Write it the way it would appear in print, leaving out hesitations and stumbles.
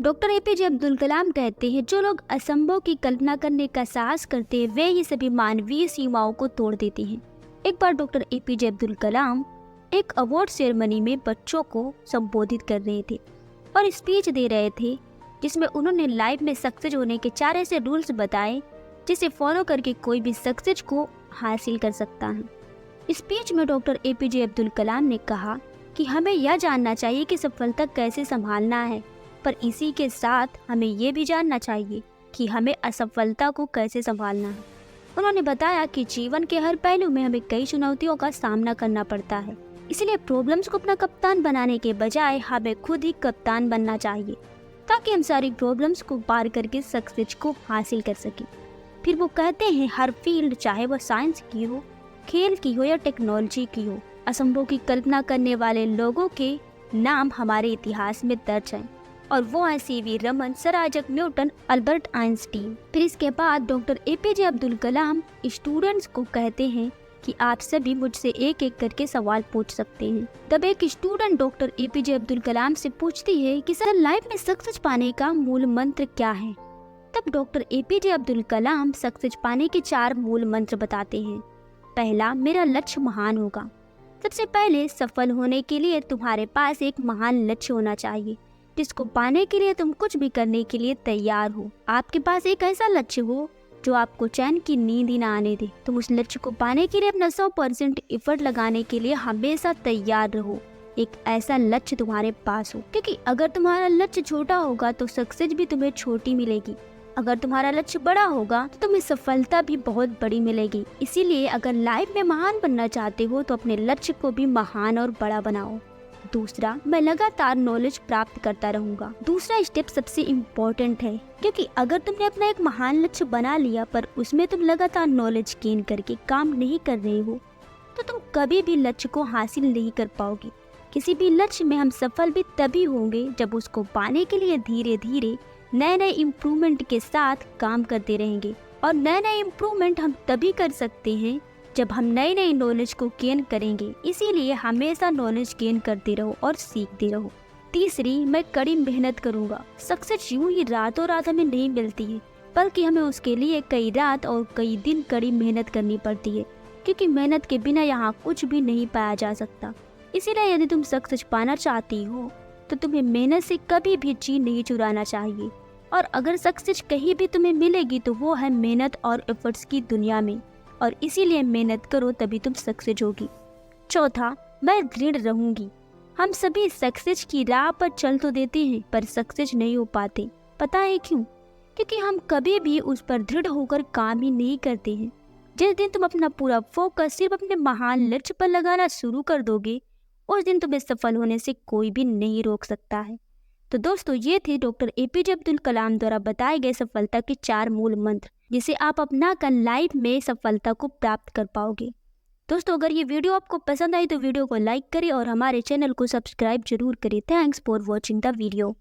Doctor APJ Abdul Kalam कहते हैं, जो लोग असंभव की कल्पना करने का साहस करते हैं वे ही सभी मानवीय सीमाओं को तोड़ देते हैं। एक बार डॉक्टर एपीजे अब्दुल कलाम एक अवार्ड सेरेमनी में बच्चों को संबोधित कर रहे थे और स्पीच दे रहे थे, जिसमें उन्होंने लाइफ में सक्सेस होने के 4 ऐसे रूल्स बताए जिसे फॉलो करके कोई भी सक्सेस को हासिल कर सकता है। स्पीच में डॉक्टर एपीजे अब्दुल कलाम ने कहा कि हमें यह जानना चाहिए कि सफलता कैसे संभालना है, पर इसी के साथ हमें ये भी जानना चाहिए कि हमें असफलता को कैसे संभालना है। उन्होंने बताया कि जीवन के हर पहलू में हमें कई चुनौतियों का सामना करना पड़ता है, इसलिए प्रॉब्लम्स को अपना कप्तान बनाने के बजाय हमें खुद ही कप्तान बनना चाहिए, ताकि हम सारी प्रॉब्लम्स को पार करके सक्सेस को हासिल कर सकें। फिर वो कहते हैं, हर फील्ड, चाहे वह साइंस की हो, खेल की हो या टेक्नोलॉजी की हो, असंभव की कल्पना करने वाले लोगों के नाम हमारे इतिहास में दर्ज हैं, और वो हैं CV Raman, sir Isaac Newton, Albert Einstein. फिर इसके बाद doctor APJ Abdul Kalam students को कहते हैं कि आप सभी मुझसे एक एक करके सवाल पूछ सकते हैं। तब एक student doctor APJ Abdul Kalam से पूछती है कि सर, लाइफ में सक्सेस पाने का मूल मंत्र क्या है? तब doctor APJ Abdul Kalam success पाने के 4 मूल मंत्र बताते हैं। पहला, मेरा लक्ष्य महान होगा। सबसे पहले सफल होने के लिए तुम्हारे पास एक महान लक्ष्य होना चाहिए, जिसको पाने के लिए तुम कुछ भी करने के लिए तैयार हो। आपके पास एक ऐसा लक्ष्य हो जो आपको चैन की नींद ही ना आने दे। तुम उस लक्ष्य को पाने के लिए अपना 100% एफर्ट लगाने के लिए हमेशा तैयार रहो। एक ऐसा लक्ष्य तुम्हारे पास हो, क्योंकि अगर तुम्हारा लक्ष्य छोटा होगा तो सक्सेस भी तुम्हें छोटी मिलेगी। अगर तुम्हारा लक्ष्य बड़ा होगा तो तुम्हें सफलता भी बहुत बड़ी मिलेगी। इसीलिए अगर लाइफ में महान बनना चाहते हो तो अपने लक्ष्य को भी महान और बड़ा बनाओ। दूसरा, मैं लगातार नॉलेज प्राप्त करता रहूंगा। दूसरा स्टेप सबसे इम्पोर्टेंट है, क्योंकि अगर तुमने अपना एक महान लक्ष्य बना लिया पर उसमें तुम लगातार नॉलेज गेन करके काम नहीं कर रहे हो तो तुम कभी भी लक्ष्य को हासिल नहीं कर पाओगे। किसी भी लक्ष्य में हम सफल भी तभी होंगे जब उसको पाने के लिए धीरे धीरे नए नए इम्प्रूवमेंट के साथ काम करते रहेंगे, और नए नए इम्प्रूवमेंट हम तभी कर सकते हैं जब हम नई नई नॉलेज को गेन करेंगे। इसीलिए हमेशा नॉलेज गेन करते रहो और सीखते रहो। तीसरी, मैं कड़ी मेहनत करूंगा। सक्सेस यूं ही रातों रात हमें नहीं मिलती है, बल्कि हमें उसके लिए कई रात और कई दिन कड़ी मेहनत करनी पड़ती है, क्योंकि मेहनत के बिना यहाँ कुछ भी नहीं पाया जा सकता। इसीलिए यदि तुम सक्सेस पाना चाहती हो तो तुम्हें मेहनत से कभी भी जी नहीं चुराना चाहिए, और अगर सक्सेस कहीं भी तुम्हें मिलेगी तो वो है मेहनत और एफर्ट्स की दुनिया में, और इसीलिए मेहनत करो तभी तुम सक्सेस होगी। चौथा, मैं दृढ़ रहूंगी। हम सभी सक्सेस की राह पर चल तो देते हैं पर सक्सेस नहीं हो पाते। पता है क्यों? क्योंकि हम कभी भी उस पर दृढ़ होकर काम ही नहीं करते हैं। जिस दिन तुम अपना पूरा फोकस सिर्फ अपने महान लक्ष्य पर लगाना शुरू कर दोगे, उस दिन तुम्हें सफल होने से कोई भी नहीं रोक सकता है। तो दोस्तों, ये थे डॉक्टर एपीजे अब्दुल कलाम द्वारा बताए गए सफलता के 4 मूल मंत्र, जिसे आप अपना कर लाइफ में सफलता को प्राप्त कर पाओगे। दोस्तों, अगर ये वीडियो आपको पसंद आई तो वीडियो को लाइक करें और हमारे चैनल को सब्सक्राइब जरूर करें। Thanks for watching the video.